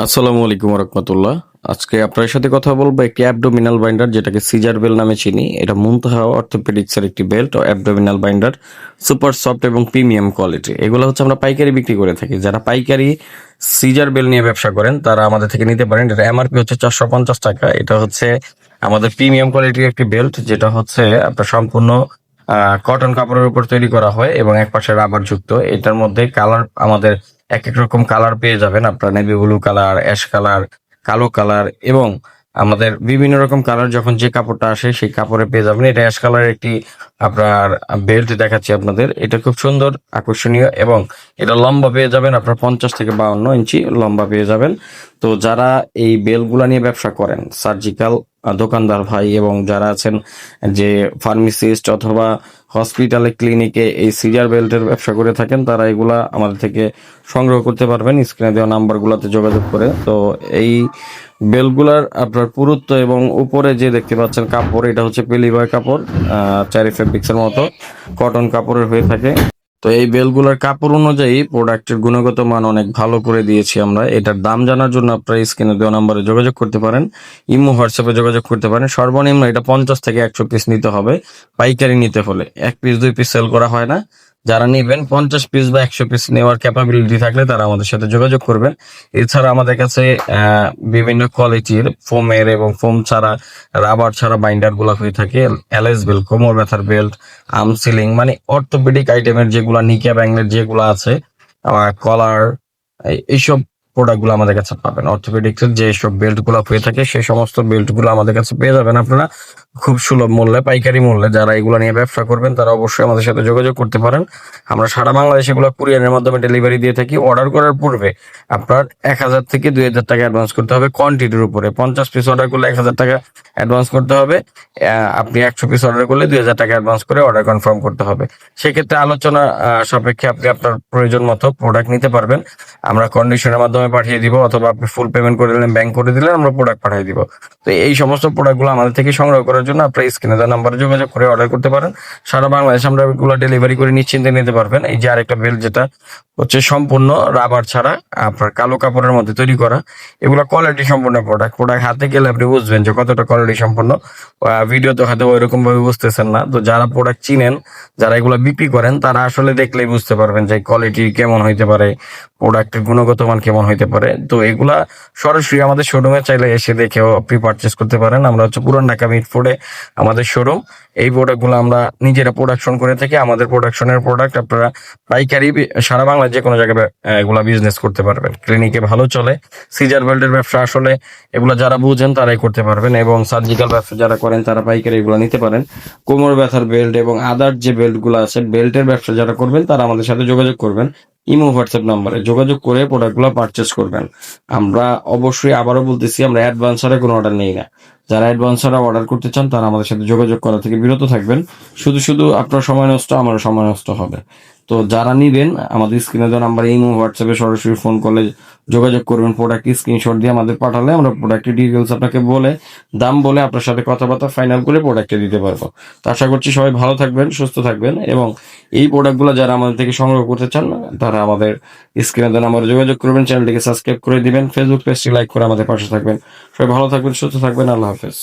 আসসালামু আলাইকুম রহমতুল্লাহ। আজকে আপনার সাথে কথা বলবো একটি অ্যাবডোমিনাল বাইন্ডার, যেটাকে সিজার বেল নামে চিনি। এটা মুনতাহা অর্থোপেডিক্সের একটি বেল্ট ও অ্যাবডোমিনাল বাইন্ডার, সুপার সফট এবং প্রিমিয়াম কোয়ালিটি। এগুলো হচ্ছে আমরা পাইকারি বিক্রি করে থাকি। যারা পাইকারি সিজার বেল নিয়ে ব্যবসা করেন তারা আমাদের থেকে নিতে পারেন। এটা এমআরপি হচ্ছে 450 টাকা। এটা হচ্ছে আমাদের প্রিমিয়াম কোয়ালিটির একটি বেল্ট, যেটা হচ্ছে আপনার সম্পূর্ণ কটন কাপড়ের উপর তৈরি করা হয় এবং এক পাশে রাবার যুক্ত। এটার মধ্যে কালার আমাদের এক এক রকম কালার পেয়ে যাবেন আপনার, navy blue colour, ash colour, কালো কালার এবং আমাদের বিভিন্ন রকম কালার যখন যে কাপড়টা আসে সেই কাপড়ে পেয়ে যাবেন। এটা অ্যাশ কালারের একটি আপনার বেল্ট দেখাচ্ছি আপনাদের। এটা খুব সুন্দর, আকর্ষণীয় এবং এটা লম্বা পেয়ে যাবেন আপনার 50 থেকে 52 ইঞ্চি লম্বা পেয়ে যাবেন। তো যারা এই বেলগুলা নিয়ে ব্যবসা করেন, সার্জিক্যাল দোকানদার ভাই এবং যারা আছেন যে ফার্মাসিস্ট অথবা হসপিটালে ক্লিনিকে এই সিজার বেল্টের ব্যবসা করে থাকেন, তারা এগুলা আমাদের থেকে সংগ্রহ করতে পারবেন স্ক্রিনে দেওয়া নাম্বারগুলোতে যোগাযোগ করে। তো এই বেলগুলার আপনার পুরুত্ব এবং উপরে যে দেখতে পাচ্ছেন কাপড়, এটা হচ্ছে পেলিবয় কাপড়, চারি ফেব্রিক্সের মতো কটন কাপড়ের হয়ে থাকে। তো এই বেলগুলার কাপড় অনুযায়ী প্রোডাক্টের গুণগত মান অনেক ভালো করে দিয়েছি আমরা। এটার দাম জানার জন্য আপনারা স্ক্রিনে দেওয়া নাম্বারে যোগাযোগ করতে পারেন, ইমো হোয়াটসঅ্যাপে যোগাযোগ করতে পারেন। সর্বনিম্ন এটা 50 থেকে 100 পিস নিতে হবে পাইকারি নিতে হলে। 1 পিস 2 পিস সেল করা হয় না। যারা নেবেন 50 পিস বা 100 পিস নেওয়ার ক্যাপাবিলিটি থাকলে তারা আমাদের সাথে যোগাযোগ করবেন। এছাড়া আমাদের কাছে বিভিন্ন কোয়ালিটির ফোমের এবং ফোম ছাড়া, রাবার ছাড়া বাইন্ডার গুলা হয়ে থাকে। এলএস বেল্ট, কোমর ব্যথার বেল্ট, আর্ম সিলিং, মানে অর্থোপেডিক আইটেমের যেগুলা, নিকিয়া ব্যাংলের যেগুলো আছে, কলার, এইসব প্রোডাক্ট গুলো আমাদের কাছে পাবেন। অর্থোপেডিক্স এর যে সব বেল্ট গুলো হয়ে থাকে সেই সমস্ত বেল্ট গুলো আমাদের কাছে পেয়ে যাবেন আপনারা খুব সুলভ মূল্যে, পাইকারি মূল্যে। যারা এগুলো নিয়ে ব্যবসা করবেন তারা অবশ্যই আমাদের সাথে যোগাযোগ করতে পারেন। আমরা সারা বাংলাদেশে এগুলো কুরিয়ারের মাধ্যমে ডেলিভারি দিয়ে থাকি। অর্ডার করার পূর্বে আপনার 1000 থেকে 2000 টাকা অ্যাডভান্স করতে হবে কোয়ান্টিটির উপরে। 50 পিস অর্ডার করলে 1000 টাকা অ্যাডভান্স করতে হবে। আপনি 100 পিস অর্ডার করলে 2000 টাকা অ্যাডভান্স করে অর্ডার কনফার্ম করতে হবে। সেক্ষেত্রে আলোচনা সাপেক্ষে আপনি আপনার প্রয়োজন মতো প্রোডাক্ট নিতে পারবেন। আমরা কন্ডিশনের মাধ্যমে পাঠিয়ে দিব, অথবা আপনি ফুল পেমেন্ট করে দিলেন, ব্যাংক করে দিলেন, আমরা প্রোডাক্ট পাঠিয়ে দিব। তো এই সমস্ত প্রোডাক্টগুলো আমাদের থেকে সংগ্রহ করার জন্য আপনার স্ক্রিনে দেওয়া নাম্বারে যোগাযোগ করে অর্ডার করতে পারেন। সারা বাংলাদেশে আমরা এগুলো ডেলিভারি করে নিশ্চিন্তে নিতে পারবেন। এই যে আরেকটা বেল্ট, যেটা হচ্ছে সম্পূর্ণ রাবার ছাড়া আপনার কালো কাপড়ের মধ্যে তৈরি করা, এগুলো কোয়ালিটি সম্পূর্ণ প্রোডাক্ট। প্রোডাক্ট হাতে গেলে আপনি বুঝবেন যে কতটা কোয়ালিটি সম্পূর্ণ। ভিডিও তো হয়তো ওইরকম ভাবে বুঝতেছেন না। তো যারা প্রোডাক্ট চিনেন, যারা এগুলো বিক্রি করেন, তারা আসলে দেখলেই বুঝতে পারবেন যে কোয়ালিটি কেমন হইতে পারে, প্রোডাক্টের গুণগত মান কেমন হইতে পারে। তো এগুলা সরাসরি আমাদের শোরুমে চাইলে এসে দেখেও আপনি পারচেস করতে পারেন। আমরা হচ্ছে পুরান ঢাকা মিটফোর্ডে আমাদের শোরুম। এই প্রোডাক্টগুলো আমরা নিজেরা প্রোডাকশন করে থাকি। আমাদের প্রোডাকশনের প্রোডাক্ট আপনারা পাইকারি সারা বাংলায় যে কোনো জায়গায় এগুলা বিজনেস করতে পারবেন। ক্লিনিকে ভালো চলে। সিজার বেল্টের ব্যবসা আসলে এগুলা যারা বুঝেন তারাই করতে পারবেন, এবং সার্জিক্যাল ব্যবসা যারা করেন তারা পাইকারি এগুলো নিতে পারেন। কোমর ব্যথার বেল্ট এবং আদার যে বেল্টগুলো আছে, বেল্টের ব্যবসা যারা করবেন তারা আমাদের সাথে যোগাযোগ করবেন। ইমো হোয়াটসঅ্যাপ নাম্বারে যোগাযোগ করে প্রোডাক্টগুলো পারচেস করবেন। আমরা অবশ্যই আবারও বলতেছি, আমরা অ্যাডভান্স ছাড়া কোনো অর্ডার নেই না। যারা অ্যাডভান্স ছাড়া অর্ডার করতে চান তারা আমাদের সাথে যোগাযোগ করা থেকে বিরত থাকবেন। শুধু শুধু আপনার সময় নষ্ট, আমারও সময় নষ্ট হবে। তো যারা নিবেন আমাদের স্ক্রিনে দেওয়া নাম্বারে ইমো হোয়াটসঅ্যাপে সরাসরি ফোন করলে যোগাযোগ করবেন। প্রোডাক্ট স্ক্রিনশট দিয়ে আমাদের পাঠালে আমরা প্রোডাক্টের ডিটেলস আপনাকে বলে, দাম বলে আপনার সাথে কথাবার্তা ফাইনাল করে প্রোডাক্টে দিতে পারবো। তো আশা করছি সবাই ভালো থাকবেন, সুস্থ থাকবেন, এবং এই প্রোডাক্টগুলো যারা আমাদের থেকে সংগ্রহ করতে চান তারা আমাদের স্ক্রিনে দেওয়া নাম্বারে যোগাযোগ করবেন। চ্যানেলটিকে সাবস্ক্রাইব করে দিবেন, ফেসবুক পেজটি লাইক করে আমাদের পাশে থাকবেন। সবাই ভালো থাকবেন, সুস্থ থাকবেন। আল্লাহ হাফেজ।